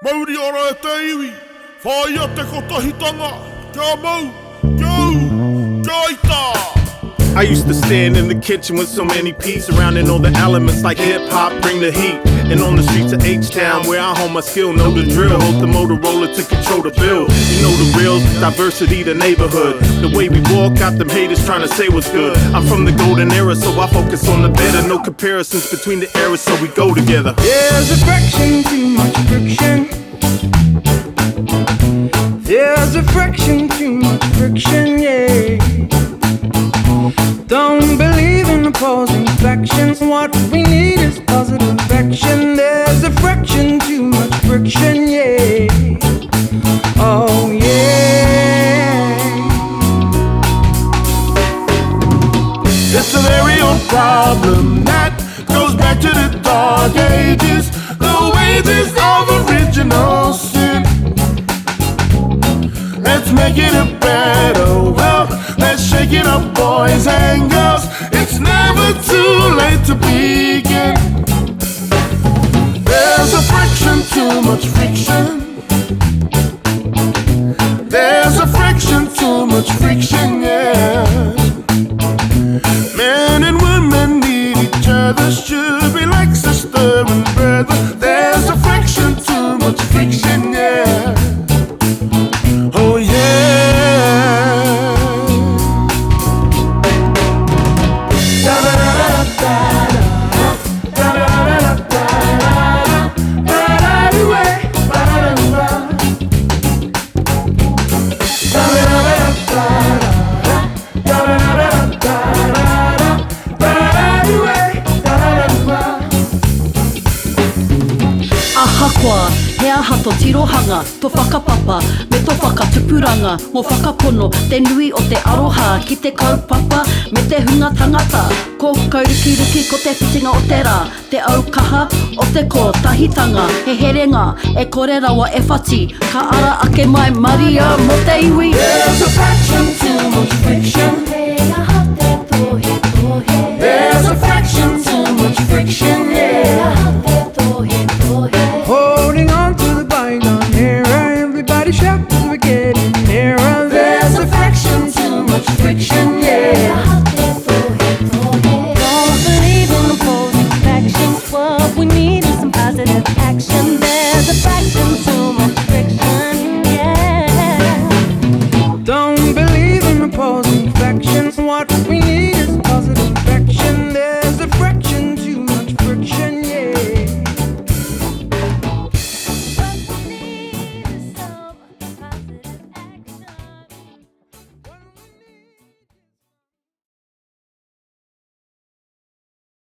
Mauri ora e te iwi, whaia te kotahitanga, kia mau, kia ita. I used to stand in the kitchen with so many peeps surrounding all the elements like hip-hop, bring the heat. And on the streets of H-Town where I hone my skill, know the drill. Hold the Motorola to control the bill. You know the real, diversity, the neighborhood. The way we walk, got them haters trying to say what's good. I'm from the golden era, so I focus on the better. No comparisons between the eras, so we go together. There's a fraction, too much friction. There's a fraction, too much friction, yeah. Don't believe in opposing factions. What we need is positive action. There's a fraction, too much friction, yeah. Oh yeah. It's a very old problem that goes back to the dark ages. The wages of original sin. Let's make it a better world. Let's shake it up, boys and girls. It's never too late to begin. There's a friction, too much friction. There's a friction, too much friction, yeah. Men and women need each other, should be like sister and brother. There's a friction, too much friction, yeah. Oh yeah. Ahakwa, he aha to tirohanga, to whakapapa, me to whakatupuranga, mo whakapono, te nui o te aroha, ki te kaupapa, me te hunga tangata, ko kaurikiruki ko te whitinga o te rā, te aukaha o te ko tahitanga, he herenga, e kore rawa e whati, ka ara ake mai Maria mo te iwi. There's a fraction, too much friction. There's a fraction, too much friction, yeah.